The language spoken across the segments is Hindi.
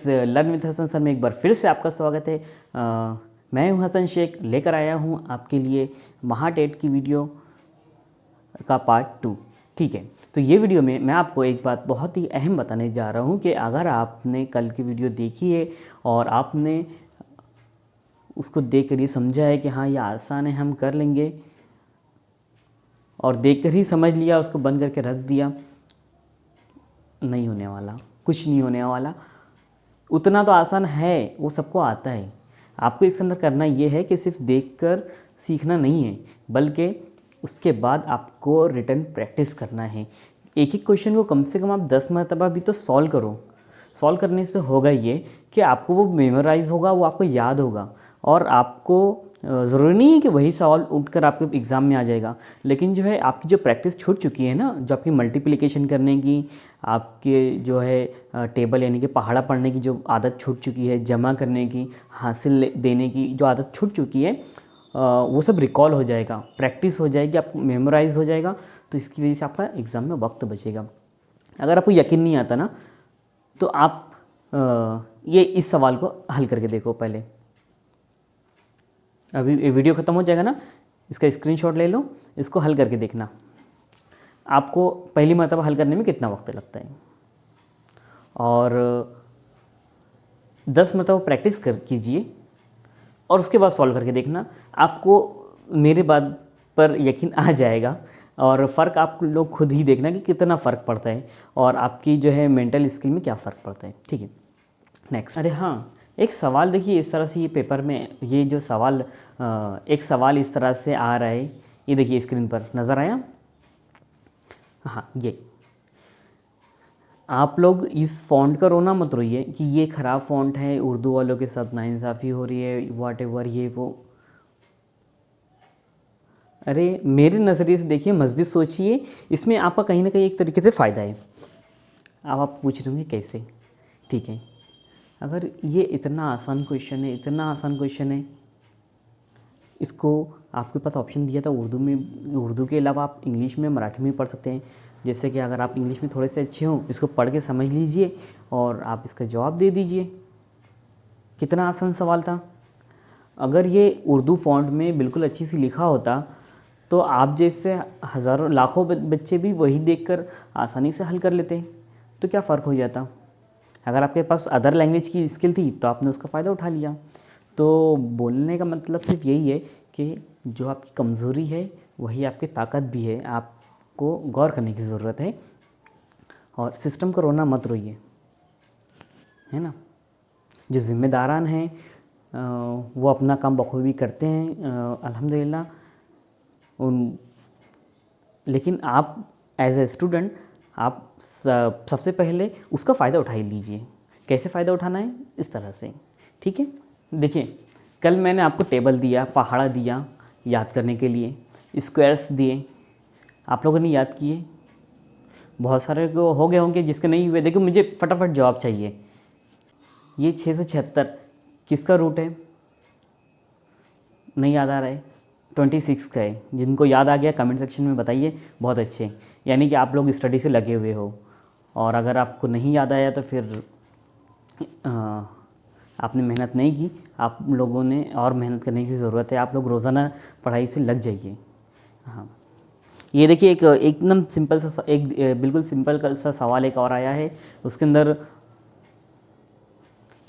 लर्न विद हसन सर में एक बार फिर से आपका स्वागत है। मैं हूं हसन शेख, लेकर आया हूं आपके लिए महाटेट की वीडियो का पार्ट 2। ठीक है, तो ये वीडियो में मैं आपको एक बात बहुत ही अहम बताने जा रहा हूं कि अगर आपने कल की वीडियो देखी है और आपने उसको देख कर ये समझा है कि हाँ ये आसान है, हम कर लेंगे, और देख कर ही समझ लिया, उसको बंद करके रख दिया, नहीं होने वाला, कुछ नहीं होने वाला। उतना तो आसान है, वो सबको आता है। आपको इसके अंदर करना ये है कि सिर्फ देखकर सीखना नहीं है, बल्कि उसके बाद आपको रिटन प्रैक्टिस करना है। एक एक क्वेश्चन को कम से कम आप 10 मरतबा भी तो सॉल्व करो। सॉल्व करने से होगा ये कि आपको वो मेमोराइज़ होगा, वो आपको याद होगा, और आपको ज़रूरी नहीं है कि वही सवाल उठकर आपके एग्ज़ाम में आ जाएगा। लेकिन जो है आपकी जो प्रैक्टिस छूट चुकी है ना, जो आपकी मल्टीप्लिकेशन करने की, आपके जो है टेबल यानी कि पहाड़ा पढ़ने की जो आदत छूट चुकी है, जमा करने की, हासिल देने की जो आदत छूट चुकी है, वो सब रिकॉल हो जाएगा, प्रैक्टिस हो जाएगी, आपको मेमोराइज़ हो जाएगा। तो इसकी वजह से आपका एग्ज़ाम में वक्त बचेगा। अगर आपको यकीन नहीं आता ना, तो आप ये इस सवाल को हल करके देखो पहले। अभी ये वीडियो ख़त्म हो जाएगा ना, इसका स्क्रीनशॉट ले लो, इसको हल करके देखना आपको पहली मरतबा हल करने में कितना वक्त लगता है, और 10 मरतबा प्रैक्टिस कर कीजिए और उसके बाद सॉल्व करके देखना। आपको मेरे बात पर यकीन आ जाएगा, और फ़र्क आप लोग खुद ही देखना कि कितना फ़र्क पड़ता है और आपकी जो है मेंटल स्किल में क्या फ़र्क पड़ता है। ठीक है, नेक्स्ट। अरे हाँ, एक सवाल देखिए इस तरह से, ये पेपर में ये जो सवाल एक सवाल इस तरह से आ रहा है, ये देखिए स्क्रीन पर नज़र आया। हाँ, ये आप लोग इस फ़ॉन्ट का रोना मत रोइए कि ये ख़राब फ़ॉन्ट है, उर्दू वालों के साथ नाइंसाफ़ी हो रही है, वॉट एवर ये वो। अरे मेरे नज़रिए से देखिए, मज़बूत सोचिए, इसमें आपका कहीं ना कहीं एक तरीके से फ़ायदा है। अब आप पूछ रहे होंगे कैसे। ठीक है, अगर ये इतना आसान क्वेश्चन है, इतना आसान क्वेश्चन है, इसको आपके पास ऑप्शन दिया था उर्दू में, उर्दू के अलावा आप इंग्लिश में, मराठी में पढ़ सकते हैं। जैसे कि अगर आप इंग्लिश में थोड़े से अच्छे हों, इसको पढ़ के समझ लीजिए और आप इसका जवाब दे दीजिए। कितना आसान सवाल था। अगर ये उर्दू फ़ॉन्ट में बिल्कुल अच्छी सी लिखा होता, तो आप जैसे हज़ारों लाखों बच्चे भी वही देखकर आसानी से हल कर लेते। तो क्या फ़र्क हो जाता। अगर आपके पास अदर लैंग्वेज की स्किल थी तो आपने उसका फ़ायदा उठा लिया। तो बोलने का मतलब सिर्फ यही है कि जो आपकी कमज़ोरी है वही आपकी ताकत भी है, आपको गौर करने की ज़रूरत है, और सिस्टम को रोना मत रोइए, है ना। जो ज़िम्मेदारान हैं वो अपना काम बखूबी करते हैं, अल्हम्दुलिल्लाह। लेकिन आप एज ए स्टूडेंट आप सबसे पहले उसका फ़ायदा उठा ही लीजिए। कैसे फ़ायदा उठाना है, इस तरह से। ठीक है, देखिए कल मैंने आपको टेबल दिया, पहाड़ा दिया याद करने के लिए, स्क्वायर्स दिए, आप लोगों ने याद किए। बहुत सारे को हो गए होंगे, जिसके नहीं हुए देखिए मुझे फटाफट जवाब चाहिए। ये 676 किसका रूट है, नहीं याद आ रहा है। 26 का है। जिनको याद आ गया कमेंट सेक्शन में बताइए, बहुत अच्छे, यानी कि आप लोग स्टडी से लगे हुए हो। और अगर आपको नहीं याद आया तो फिर आपने मेहनत नहीं की, आप लोगों ने और मेहनत करने की ज़रूरत है। आप लोग रोज़ाना पढ़ाई से लग जाइए। हाँ, ये देखिए एक एकदम सिंपल सा एक बिल्कुल सिंपल सा सवाल एक और आया है। उसके अंदर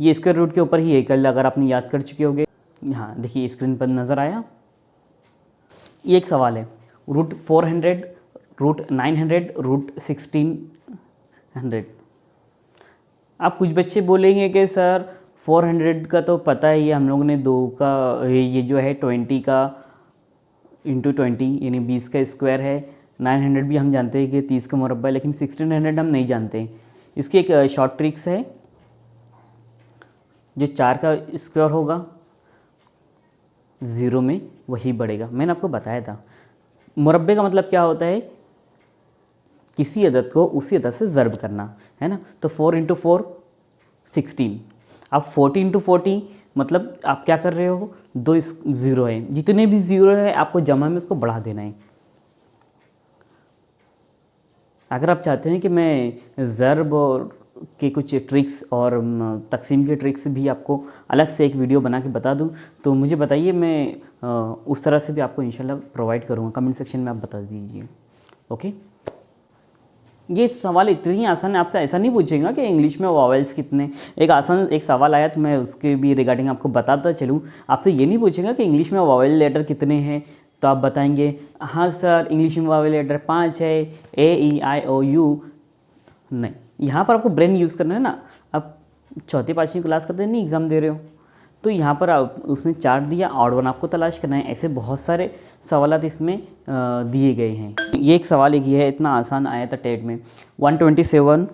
ये स्क्वायर रूट के ऊपर ही है, कल अगर आपने याद कर चुके होंगे। हाँ देखिए स्क्रीन पर नज़र आया, ये एक सवाल है। Root 400, root 900, root 1600। आप कुछ बच्चे बोलेंगे कि सर 400 का तो पता ही है हम लोगों ने, 2 का ये जो है 20 का इंटू 20 यानी 20 का स्क्वायर है। 900 भी हम जानते हैं कि 30 का मुरब्बा है, लेकिन 1600 हम नहीं जानते। इसकी एक शॉर्ट ट्रिक्स है, जो 4 का स्क्वायर होगा 0 में वही बढ़ेगा। मैंने आपको बताया था मुरब्बे का मतलब क्या होता है, किसी अदद को उसी अदद से ज़र्ब करना, है ना। तो 4 इंटू 4 16। अब 40 इंटू 40 मतलब आप क्या कर रहे हो, 2 ज़ीरो है, जितने भी ज़ीरो है आपको जमा में उसको बढ़ा देना है। अगर आप चाहते हैं कि मैं ज़र्ब और के कुछ ट्रिक्स और तकसीम के ट्रिक्स भी आपको अलग से एक वीडियो बना के बता दूं तो मुझे बताइए, मैं उस तरह से भी आपको इंशाल्लाह प्रोवाइड करूँगा। कमेंट सेक्शन में आप बता दीजिए। ओके, ये सवाल इतनी ही आसान है, आपसे ऐसा नहीं पूछेगा कि इंग्लिश में वॉवेल्स कितने। एक आसान एक सवाल आया तो मैं उसके भी रिगार्डिंग आपको बताता चलूँ। आपसे ये नहीं पूछेगा कि इंग्लिश में वॉवेल लेटर कितने हैं, तो आप बताएंगे हाँ सर इंग्लिश में वॉवेल लेटर 5 है, AEIOU। नहीं, यहाँ पर आपको ब्रेन यूज़ करना है ना। अब चौथी पाँचवीं क्लास का तो नहीं एग्ज़ाम दे रहे हो, तो यहाँ पर उसने 4 दिया, ऑड वन आपको तलाश करना है। ऐसे बहुत सारे सवाल इसमें दिए गए हैं। ये एक सवाल एक ये है, इतना आसान आया था टेट में, 127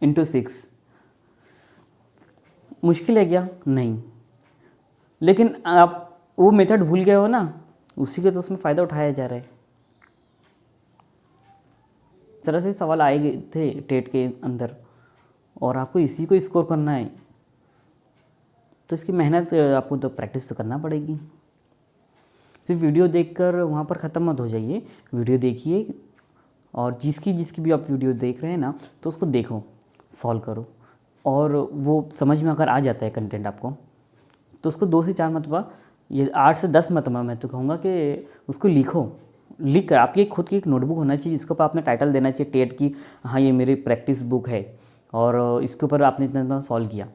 × 6 मुश्किल है क्या? नहीं, लेकिन आप वो मेथड भूल गए हो ना, उसी के तो उसमें फ़ायदा उठाया जा रहा है। इस तरह से सवाल आए गए थे टेट के अंदर और आपको इसी को स्कोर करना है, तो इसकी मेहनत आपको तो प्रैक्टिस तो करना पड़ेगी। सिर्फ वीडियो देखकर वहाँ पर ख़त्म मत हो जाइए, वीडियो देखिए और जिसकी भी आप वीडियो देख रहे हैं ना, तो उसको देखो, सॉल्व करो, और वो समझ में अगर आ जाता है कंटेंट आपको, तो उसको 2 से 4 मरतबा, ये 8 से 10 मरतबा मैं तो कहूँगा कि उसको लिखो। लिख कर आपकी खुद की एक नोटबुक होना चाहिए, जिसके ऊपर आपने टाइटल देना चाहिए टेट की, हाँ ये मेरी प्रैक्टिस बुक है और इसके ऊपर आपने इतना सॉल्व किया,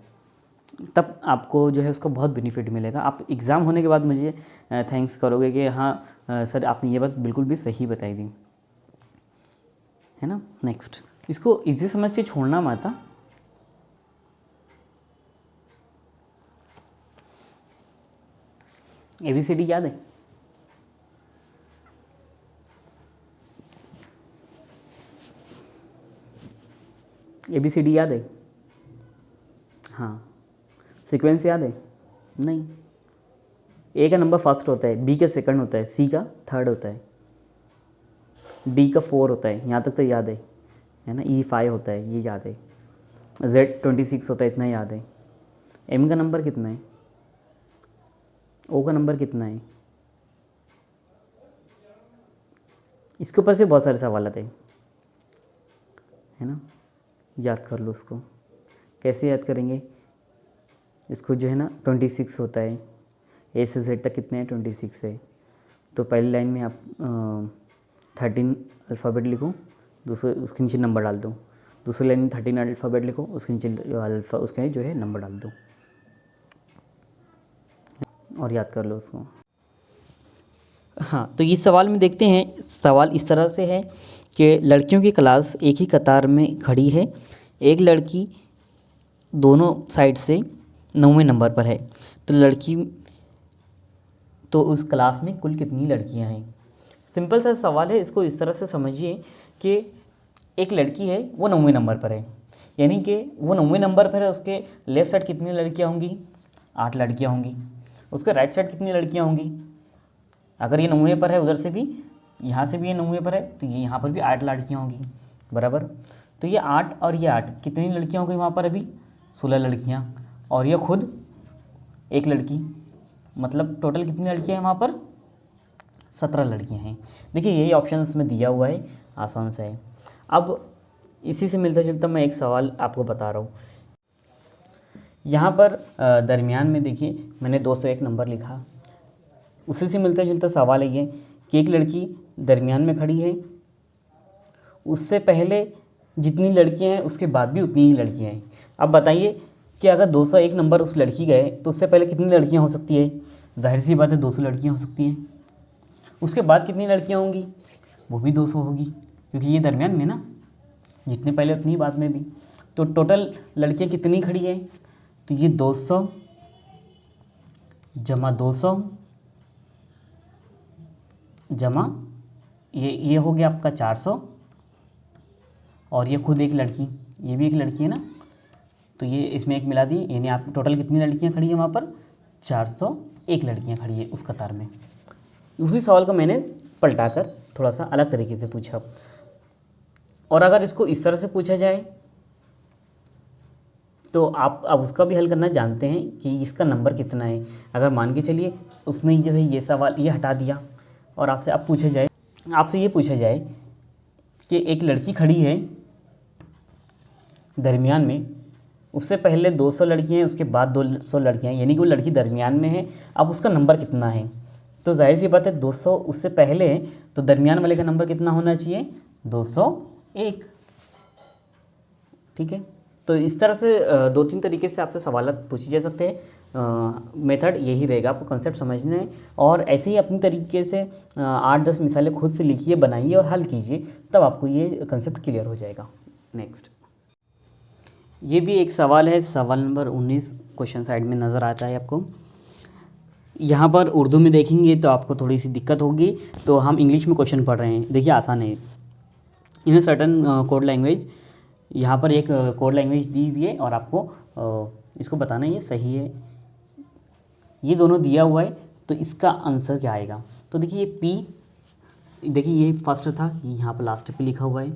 तब आपको जो है उसका बहुत बेनिफिट मिलेगा। आप एग्ज़ाम होने के बाद मुझे थैंक्स करोगे कि हाँ सर आपने ये बात बिल्कुल भी सही बताई दी, है ना। नेक्स्ट, इसको इजी समझ के छोड़ना मत। ABCD याद है? ABCD याद है? हाँ। सीक्वेंस याद है? नहीं। A का नंबर फर्स्ट होता है, B का सेकंड होता है, C का थर्ड होता है, D का 4 होता है, यहाँ तक तो याद है ना। E 5 होता है, ये याद है। Z 26 होता है, इतना याद है। M का नंबर कितना है? O का नंबर कितना है? इसके ऊपर से बहुत सारे सवाल आते हैं, है ना। याद कर लो उसको। कैसे याद करेंगे इसको? जो है ना 26 होता है, A से Z तक कितने हैं? 26 है। तो पहली लाइन में आप 13 अल्फ़ाबेट लिखो, दूसरे उसके नीचे नंबर डाल दो। दूसरी लाइन में 13 अल्फ़ाबेट लिखो, उसके नीचे उसके जो है नंबर डाल दो, और याद कर लो उसको। हाँ, तो इस सवाल में देखते हैं। सवाल इस तरह से है कि लड़कियों की क्लास एक ही कतार में खड़ी है, एक लड़की दोनों साइड से 9वें नंबर पर है, तो उस क्लास में कुल कितनी लड़कियां हैं? सिंपल सा सवाल है, इसको इस तरह से समझिए कि एक लड़की है, वो 9वें नंबर पर है, यानी कि वो 9वें नंबर पर है, उसके लेफ़्ट साइड कितनी लड़कियां होंगी? 8 लड़कियां होंगी। उसके राइट साइड कितनी लड़कियां होंगी? अगर ये 9वें पर है, उधर से भी, यहाँ से भी ये 9वें पर है, तो ये यहाँ पर भी 8 लड़कियाँ होंगी, बराबर। तो ये 8 और ये 8, कितनी लड़कियाँ हो गई वहाँ पर? अभी 16 लड़कियाँ, और ये खुद एक लड़की, मतलब टोटल कितनी लड़कियाँ हैं वहाँ पर? 17 लड़कियाँ हैं। देखिए यही ऑप्शन इसमें दिया हुआ है, आसान सा है। अब इसी से मिलता जुलता मैं एक सवाल आपको बता रहा हूँ। यहाँ पर दरमियान में देखिए मैंने 201 नंबर लिखा, उसी से मिलता जुलता सवाल है ये कि एक लड़की दरमियान में खड़ी है, उससे पहले जितनी लड़कियां हैं उसके बाद भी उतनी ही लड़कियां हैं। अब बताइए कि अगर 201 नंबर उस लड़की गए तो उससे पहले कितनी लड़कियां हो सकती है? जाहिर सी बात है 200 लड़कियां हो सकती हैं। उसके बाद कितनी लड़कियां होंगी? वो भी 200 होगी, क्योंकि ये दरमियान में ना, जितने पहले उतनी बाद में भी। तो टोटल लड़कियां कितनी खड़ी है? तो ये 200 जमा 200 जमा ये हो गया आपका 400, और ये खुद एक लड़की, ये भी एक लड़की है ना, तो ये इसमें एक मिला दिए, यानी आप टोटल कितनी लड़कियां खड़ी हैं वहाँ पर? 401 लड़कियां खड़ी है उस कतार में। उसी सवाल को मैंने पलटाकर थोड़ा सा अलग तरीके से पूछा, और अगर इसको इस तरह से पूछा जाए तो आप अब उसका भी हल करना जानते हैं कि इसका नंबर कितना है। अगर मान के चलिए उसने जो है ये सवाल ये हटा दिया, और आपसे ये पूछा जाए कि एक लड़की खड़ी है दरमियान में, उससे पहले 200 लड़कियाँ हैं, उसके बाद 200 लड़कियाँ हैं, यानी कि वो लड़की दरमियान में है। अब उसका नंबर कितना है, तो जाहिर सी बात है 200 उससे पहले है, तो दरमियान वाले का नंबर कितना होना चाहिए, 201। ठीक है, तो इस तरह से 2-3 तरीके से आपसे सवाल पूछे जा सकते हैं। मेथड यही रहेगा, आपको कंसेप्ट समझना है और ऐसे ही अपनी तरीके से 8-10 मिसालें खुद से लिखिए, बनाइए और हल कीजिए, तब आपको ये कंसेप्ट क्लियर हो जाएगा। नेक्स्ट, ये भी एक सवाल है, सवाल नंबर 19 क्वेश्चन साइड में नज़र आता है आपको। यहाँ पर उर्दू में देखेंगे तो आपको थोड़ी सी दिक्कत होगी, तो हम इंग्लिश में क्वेश्चन पढ़ रहे हैं। देखिए आसान है। इन सर्टन कोड लैंग्वेज, यहाँ पर एक कोड लैंग्वेज दी हुई है और आपको इसको बताना है ये सही है, ये दोनों दिया हुआ है, तो इसका आंसर क्या आएगा। तो देखिए ये पी, देखिए ये फर्स्ट था, ये यहाँ पर लास्ट पे लिखा हुआ है,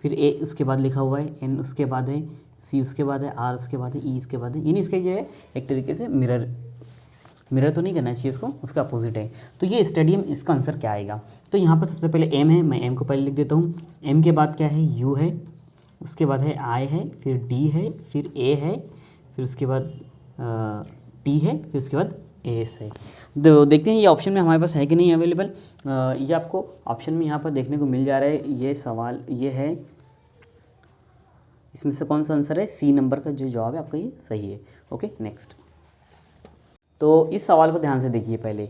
फिर ए उसके बाद लिखा हुआ है, एन उसके बाद है, सी उसके बाद है, आर उसके बाद है, ई इसके बाद है, यानी इसका ये है एक तरीके से मिरर तो नहीं करना चाहिए इसको, उसका अपोजिट है। तो ये स्टेडियम, इसका आंसर क्या आएगा। तो यहाँ पर सबसे पहले एम है, मैं एम को पहले लिख देता हूँ। एम के बाद क्या है, यू है, उसके बाद है आई है, फिर डी है, फिर ए है, फिर उसके बाद टी है, फिर उसके बाद एस है। तो देखते हैं ये ऑप्शन में हमारे पास है कि नहीं अवेलेबल। ये आपको ऑप्शन में यहाँ पर देखने को मिल जा रहा है। ये सवाल ये है, इसमें से कौन सा आंसर है, सी नंबर का जो जवाब है आपका ये सही है। ओके नेक्स्ट, तो इस सवाल को ध्यान से देखिए पहले।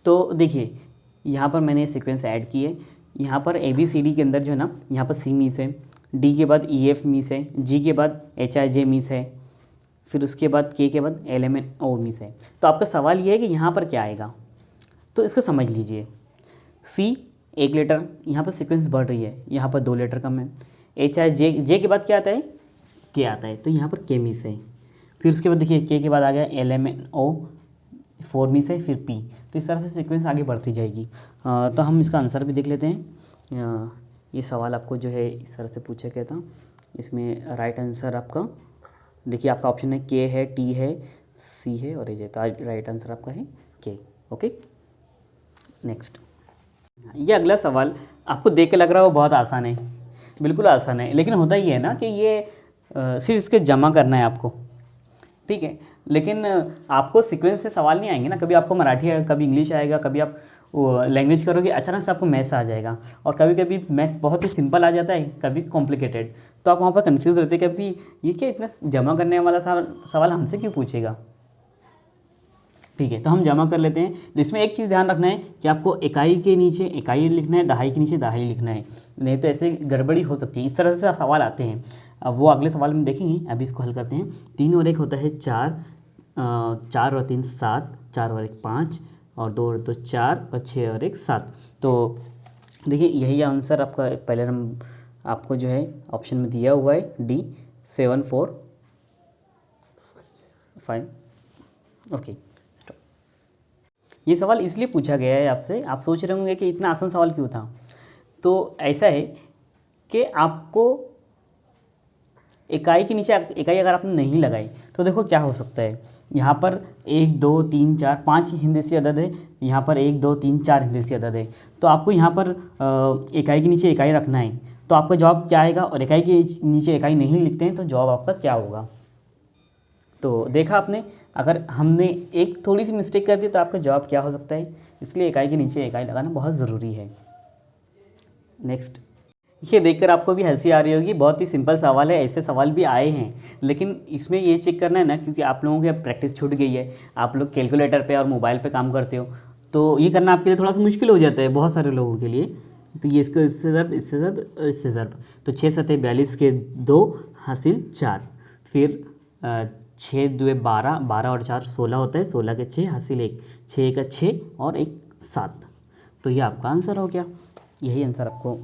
तो देखिए यहाँ पर मैंने सीक्वेंस ऐड किए, यहाँ पर ABCD के अंदर जो है ना, यहाँ पर C मिस है, D के बाद EF मिस है, G के बाद HIJ मिस है, फिर उसके बाद K के बाद LMNO मिस है। तो आपका सवाल ये है कि यहाँ पर क्या आएगा, तो इसको समझ लीजिए। C 1 लेटर, यहाँ पर सीक्वेंस बढ़ रही है, यहाँ पर 2 लेटर कम है। J के बाद क्या आता है, K आता है, तो यहाँ पर K मिस है। फिर उसके बाद देखिए K के बाद आ गया LMNO 4 मिस है, फिर P। तो इस तरह से सीक्वेंस आगे बढ़ती जाएगी। तो हम इसका आंसर भी देख लेते हैं। ये सवाल आपको जो है इस तरह से पूछा गया था। इसमें राइट आंसर आपका देखिए, आपका ऑप्शन है K है, T है, C है और A है। तो राइट आंसर आपका है K। ओके नेक्स्ट, ये अगला सवाल आपको देख के लग रहा है वो बहुत आसान है, बिल्कुल आसान है, लेकिन होता ही है ना कि ये सिर्फ इसके जमा करना है आपको, ठीक है। लेकिन आपको सीक्वेंस से सवाल नहीं आएंगे ना, कभी आपको मराठी आएगा, कभी इंग्लिश आएगा, कभी आप लैंग्वेज करोगे अचानक से आपको मैथ्स आ जाएगा, और कभी कभी मैथ्स बहुत ही सिंपल आ जाता है, कभी कॉम्प्लिकेटेड, तो आप वहाँ पर कंफ्यूज रहते हैं कभी ये क्या इतना जमा करने वाला सवाल हमसे क्यों पूछेगा। ठीक है, तो हम जमा कर लेते हैं। जिसमें एक चीज़ ध्यान रखना है कि आपको इकाई के नीचे इकाई लिखना है, दहाई के नीचे दहाई लिखना है, नहीं तो ऐसे गड़बड़ी हो सकती है। इस तरह से सवाल आते हैं, अब वो अगले सवाल में देखेंगे। अभी इसको हल करते हैं। 3 और 1 होता है 4, 4 और 3 7, 4 और 1 5, और 2 और 2 4, और 6 और 1 7। तो देखिए यही आंसर आपका पहले आपको जो है ऑप्शन में दिया हुआ है D 7 4 5। ओके, ये सवाल इसलिए पूछा गया है आपसे, आप सोच रहे होंगे कि इतना आसान सवाल क्यों था। तो ऐसा है कि आपको इकाई के नीचे इकाई अगर आपने नहीं लगाई तो देखो क्या हो सकता है। यहाँ पर 1 2 3 4 5 हिंदसी अदद है, यहाँ पर 1 2 3 4 हिंदसी अदद है। तो आपको यहाँ पर इकाई के नीचे इकाई रखना है, तो आपका जवाब क्या आएगा। और इकाई के नीचे इकाई नहीं लिखते हैं तो जवाब आपका क्या होगा। तो देखा आपने, अगर हमने एक थोड़ी सी मिस्टेक कर दी तो आपका जवाब क्या हो सकता है। इसलिए इकाई के नीचे इकाई लगाना बहुत ज़रूरी है। नेक्स्ट, ये देखकर आपको भी हंसी आ रही होगी, बहुत ही सिंपल सवाल है, ऐसे सवाल भी आए हैं, लेकिन इसमें ये चेक करना है ना, क्योंकि आप लोगों की अब प्रैक्टिस छूट गई है, आप लोग कैलकुलेटर पे और मोबाइल पे काम करते हो, तो ये करना आपके लिए थोड़ा सा मुश्किल हो जाता है बहुत सारे लोगों के लिए। तो ये इसको इससे ज़रब, इससे ज़रब, इससे ज़रब, तो 6 7 42 के 2 हासिल 4, फिर 6 2 12, 12 और 4 16 होता है, 16 के 6 हासिल 1, 6 का 6 और 1 7। तो ये आपका आंसर हो गया, यही आंसर आपको,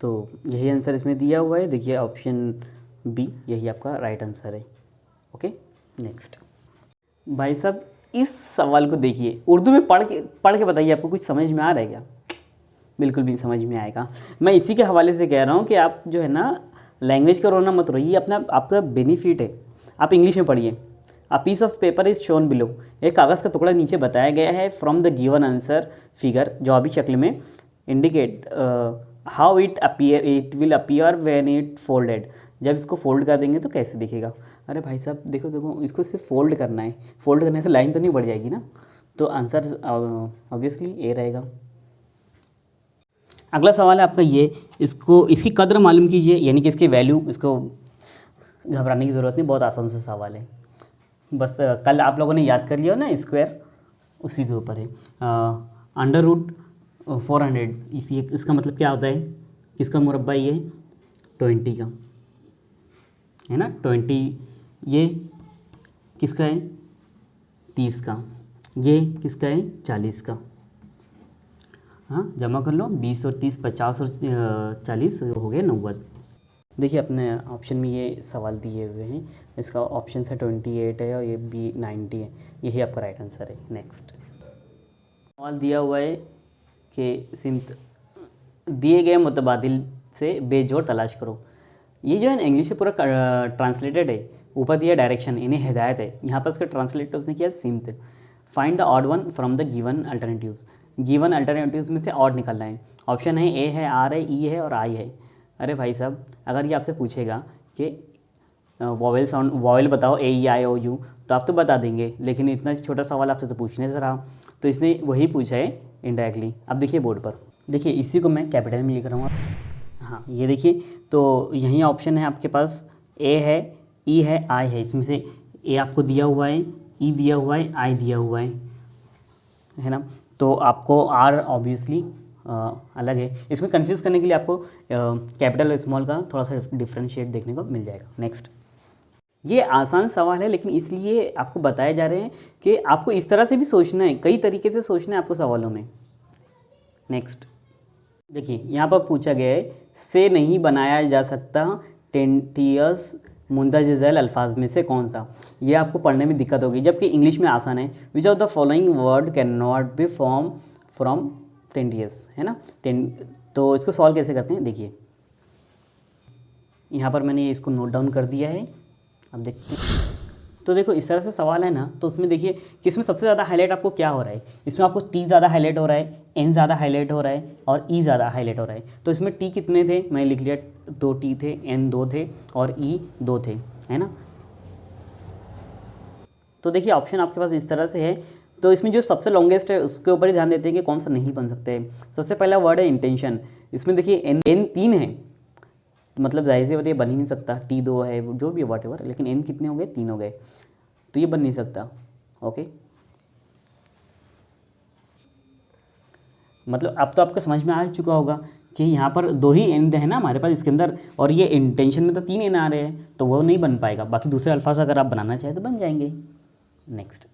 तो यही आंसर इसमें दिया हुआ है। देखिए ऑप्शन बी यही आपका राइट आंसर है। ओके नेक्स्ट, भाई साहब इस सवाल को देखिए, उर्दू में पढ़ के बताइए, आपको कुछ समझ में आ रहा है क्या। बिल्कुल भी समझ में आएगा। मैं इसी के हवाले से कह रहा हूँ कि आप जो है ना लैंग्वेज का रोना मत रहिए, अपना आपका बेनिफिट है। आप इंग्लिश में पढ़िए। A piece of paper is shown below, एक कागज़ का टुकड़ा नीचे बताया गया है, from the given answer figure, जवाबी शक्ल में, indicate how it will appear when it folded, जब इसको फोल्ड कर देंगे तो कैसे दिखेगा। अरे भाई साहब देखो देखो, इसको सिर्फ फोल्ड करना है, फोल्ड करने से लाइन तो नहीं बढ़ जाएगी ना, तो आंसर ऑब्वियसली ए रहेगा। अगला सवाल है आपका ये, इसको इसकी कद्र मालूम कीजिए, यानी कि इसकी वैल्यू, इसको घबराने की ज़रूरत नहीं, बहुत आसान सा सवाल है। बस कल आप लोगों ने याद कर लिया ना स्क्वायर, उसी के ऊपर है। √400, इसका मतलब क्या होता है, किसका मुरब्बा ये 20 का है ना, 20 ये किसका है 30 का, ये किसका है 40 का। हाँ जमा कर लो, 20 और 30 50 और 40 हो गए 90। देखिए अपने ऑप्शन में ये सवाल दिए हुए हैं, इसका ऑप्शन है 28 है और ये भी 90 है, यही आपका राइट आंसर है। नेक्स्ट सवाल दिया हुआ है कि सिमत दिए गए मुतबादिल से बेजोड़ तलाश करो। ये जो है ना इंग्लिश से पूरा ट्रांसलेटेड है, ऊपर दिया डायरेक्शन, इन्हें हिदायत है, यहाँ पर इसका ट्रांसलेट उसने किया सिमत। Find the odd one from the given alternatives, given alternatives में से ऑड निकालना है। ऑप्शन है ए है, आर है, ई है और आई है। अरे भाई साहब अगर ये आपसे पूछेगा कि वॉवेल साउंड, वॉवेल बताओ ए ई आई ओ यू, तो आप तो बता देंगे, लेकिन इतना छोटा सवाल आपसे तो पूछने से रहा, तो इसने वही पूछा है इनडायरेक्टली। अब देखिए बोर्ड पर, देखिए इसी को मैं कैपिटल में लिख रहा हूँ। हाँ ये देखिए, तो यही ऑप्शन है आपके पास, ए है, ई है, आई है, इसमें से ए आपको दिया हुआ है, ई दिया हुआ है, आई दिया हुआ है ना, तो आपको आर ऑब्वियसली अलग है। इसमें कंफ्यूज करने के लिए आपको कैपिटल और स्मॉल का थोड़ा सा डिफरेंशिएट देखने को मिल जाएगा। नेक्स्ट, ये आसान सवाल है लेकिन इसलिए आपको बताए जा रहे हैं कि आपको इस तरह से भी सोचना है, कई तरीके से सोचना है आपको सवालों में। नेक्स्ट देखिए यहाँ पर पूछा गया है, से नहीं बनाया जा सकता टेंटियस मुंदजल अल्फाज में से कौन सा। ये आपको पढ़ने में दिक्कत होगी, जबकि इंग्लिश में आसान है। Which of the following word can not be form from tentious, है ना। तो इसको सॉल्व कैसे करते हैं, देखिए यहाँ पर मैंने इसको नोट डाउन कर दिया है, अब देखते हैं। तो देखो इस तरह से सवाल है ना, तो उसमें देखिए कि इसमें सबसे ज़्यादा हाईलाइट आपको क्या हो रहा है, इसमें आपको टी ज़्यादा हाईलाइट हो रहा है, एन ज़्यादा हाईलाइट हो रहा है और ई ज़्यादा हाईलाइट हो रहा है। तो इसमें टी कितने थे, मैंने लिख लिया 2 टी थे, एन 2 थे और ई 2 थे, है ना। तो देखिए ऑप्शन आपके पास इस तरह से है, तो इसमें जो सबसे लॉन्गेस्ट है उसके ऊपर ही ध्यान देते हैं कि कौन सा नहीं बन सकता है। सबसे पहला वर्ड है इंटेंशन, इसमें देखिए एन 3 है, मतलब जाहिर सी बात ये बन ही नहीं सकता, टी 2 है, जो भी है वॉट एवर, लेकिन एन कितने हो गए 3 हो गए, तो ये बन नहीं सकता। ओके, मतलब अब तो आपको समझ में आ चुका होगा कि यहाँ पर 2 ही एन है ना हमारे पास इसके अंदर, और ये इंटेंशन में तो 3 एन आ रहे हैं, तो वो नहीं बन पाएगा। बाकी दूसरे अल्फाज अगर आप बनाना चाहें तो बन जाएंगे। नेक्स्ट,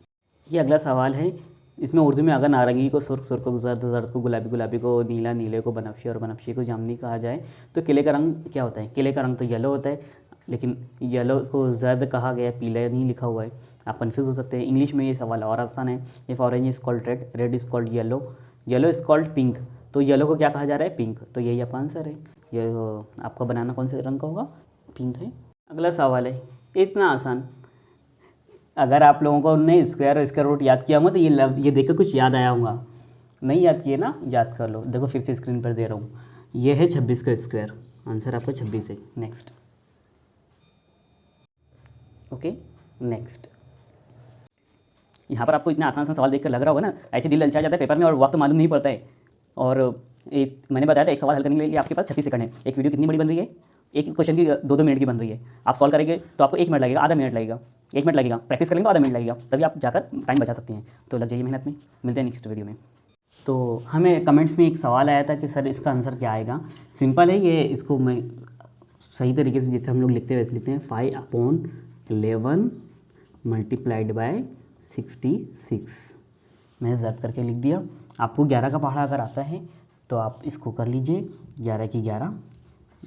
ये अगला सवाल है, इसमें उर्दू में अगर नारंगी को सुर्ख, सुर्ख को जर्द, जर्द को गुलाबी, गुलाबी को नीला, नीले को बनफशी और बनफशी को जामनी कहा जाए तो किले का रंग क्या होता है। किले का रंग तो येलो होता है, लेकिन येलो को जर्द कहा गया, पीला नहीं लिखा हुआ है, आप कन्फ्यूज़ हो सकते हैं। इंग्लिश में ये सवाल और आसान है। If orange is called red, red is called yellow, yellow is called pink, तो येलो को क्या कहा जा रहा है, पिंक, तो यही आपका आंसर है। ये आपका बनाना कौन से रंग का होगा, पिंक है। अगला सवाल है, इतना आसान, अगर आप लोगों को नहीं स्क्वायर और स्क्वायर रूट याद किया होगा तो ये देखकर कुछ याद आया होगा, नहीं याद किए ना, याद कर लो। देखो फिर से स्क्रीन पर दे रहा हूँ, ये है 26 का स्क्वायर, आंसर आपका 26 है। नेक्स्ट, ओके नेक्स्ट, यहाँ पर आपको इतना आसान सा सवाल देखकर लग रहा होगा ना, ऐसे दिल ललचा जाता है पेपर में और वक्त मालूम नहीं पड़ता है। और एक मैंने बताया था एक सवाल हल करने के लिए आपके पास 36 सेकंड है। एक वीडियो कितनी बड़ी बन रही है, एक क्वेश्चन की 2-2 मिनट की बन रही है, आप सॉल्व करेंगे तो आपको 1 मिनट लगेगा, आधा मिनट लगेगा, 1 मिनट लगेगा, प्रैक्टिस करेंगे तो आधा मिनट लगेगा, तभी आप जाकर टाइम बचा सकते हैं। तो लग जाइए मेहनत में, मिलते हैं नेक्स्ट वीडियो में। तो हमें कमेंट्स में एक सवाल आया था कि सर इसका आंसर क्या आएगा। सिंपल है ये, इसको मैं सही तरीके से जैसे हम लोग लिखते हैं वैसे लिखते हैं, 5/11 मल्टीप्लाइड बाय 66, मैंने ज़ब्त करके लिख दिया। आपको 11 का पहाड़ा अगर आता है तो आप इसको कर लीजिए, 11 की 11,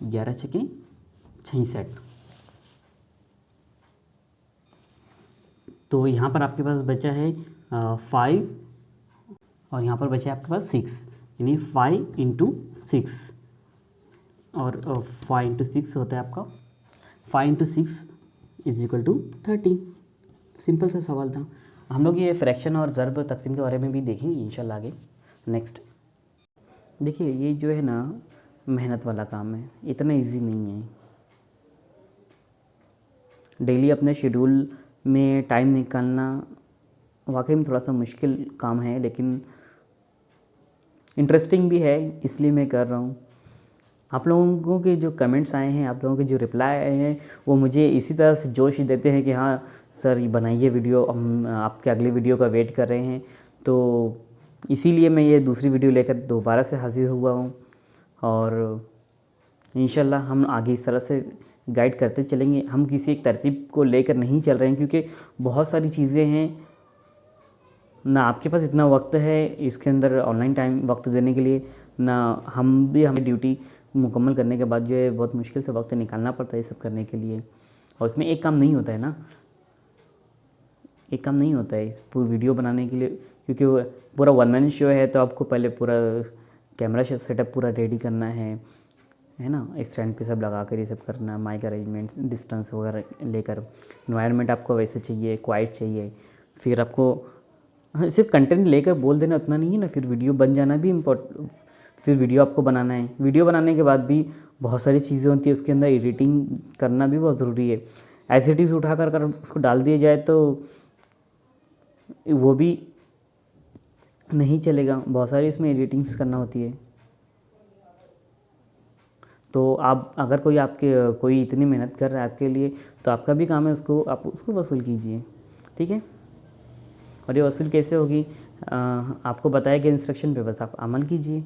11 छके 66। तो यहाँ पर आपके पास बचा है 5 और यहाँ पर बचा है आपके पास 6, यानी 5 × 6 और 5 × 6 होता है आपका 5 × 6 = 30। सिंपल सा सवाल था। हम लोग ये फ्रैक्शन और ज़र्ब तकसीम के बारे में भी देखेंगे इंशाल्लाह आगे। नेक्स्ट देखिए, ये जो है ना मेहनत वाला काम है, इतना इजी नहीं है। डेली अपने शेड्यूल में टाइम निकालना वाकई में थोड़ा सा मुश्किल काम है, लेकिन इंटरेस्टिंग भी है, इसलिए मैं कर रहा हूँ। आप लोगों के जो कमेंट्स आए हैं, आप लोगों के जो रिप्लाई आए हैं, वो मुझे इसी तरह से जोश देते हैं कि हाँ सर ये बनाइए वीडियो, हम आपके अगले वीडियो का वेट कर रहे हैं। तो इसीलिए मैं ये दूसरी वीडियो लेकर दोबारा से हाजिर हुआ हूँ, और इंशाल्लाह हम आगे इस तरह से गाइड करते चलेंगे। हम किसी एक तरतीब को लेकर नहीं चल रहे हैं, क्योंकि बहुत सारी चीज़ें हैं ना, आपके पास इतना वक्त है इसके अंदर ऑनलाइन टाइम वक्त देने के लिए, ना हमें ड्यूटी मुकम्मल करने के बाद जो है बहुत मुश्किल से वक्त निकालना पड़ता है ये सब करने के लिए। और इसमें एक काम नहीं होता है ना, एक काम नहीं होता है पूरी वीडियो बनाने के लिए, क्योंकि वो पूरा वन मैन शो है, तो आपको पहले पूरा कैमरा सेटअप पूरा रेडी करना है ना, स्टैंड पे सब लगा कर ये सब करना, माइक अरेंजमेंट, डिस्टेंस वगैरह लेकर, इन्वायरमेंट आपको वैसे चाहिए, क्वाइट चाहिए। फिर आपको सिर्फ कंटेंट लेकर बोल देना उतना नहीं है ना, फिर वीडियो बन जाना भी फिर वीडियो आपको बनाना है। वीडियो बनाने के बाद भी बहुत सारी चीज़ें होती है उसके अंदर, एडिटिंग करना भी बहुत ज़रूरी है। एज इट इज़ उठा कर उसको डाल दिया जाए तो वो भी नहीं चलेगा, बहुत सारी इसमें एडिटिंग्स करना होती है। तो आप अगर कोई इतनी मेहनत कर रहा है आपके लिए, तो आपका भी काम है आप उसको वसूल कीजिए, ठीक है। और ये वसूल कैसे होगी, आपको बताया गया इंस्ट्रक्शन पे बस आप अमल कीजिए।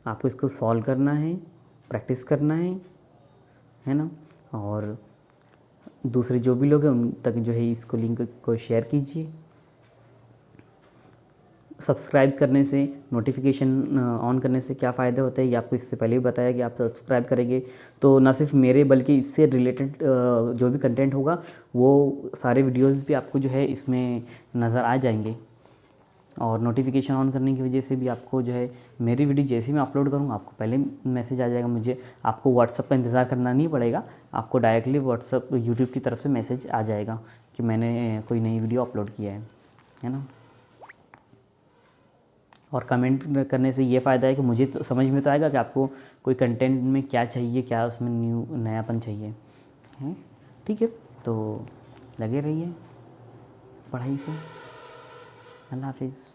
आपको इसको सॉल्व करना है, प्रैक्टिस करना है ना, और दूसरे जो भी लोग हैं उन तक जो है इसको लिंक को शेयर कीजिए। सब्सक्राइब करने से, नोटिफिकेशन ऑन करने से क्या फ़ायदा होता है ये आपको इससे पहले भी बताया कि आप सब्सक्राइब करेंगे तो ना सिर्फ मेरे बल्कि इससे रिलेटेड जो भी कंटेंट होगा वो सारे वीडियोस भी आपको जो है इसमें नज़र आ जाएंगे। और नोटिफिकेशन ऑन करने की वजह से भी आपको जो है मेरी वीडियो जैसे ही मैं अपलोड करूँगा आपको पहले मैसेज आ जाएगा, मुझे आपको व्हाट्सअप का इंतज़ार करना नहीं पड़ेगा, आपको डायरेक्टली व्हाट्सअप यूट्यूब की तरफ से मैसेज आ जाएगा कि मैंने कोई नई वीडियो अपलोड किया है ना। और कमेंट करने से ये फ़ायदा है कि मुझे तो समझ में तो आएगा कि आपको कोई कंटेंट में क्या चाहिए, क्या उसमें नयापन चाहिए है, ठीक है। तो लगे रहिए पढ़ाई से। अल्लाह हाफिज़।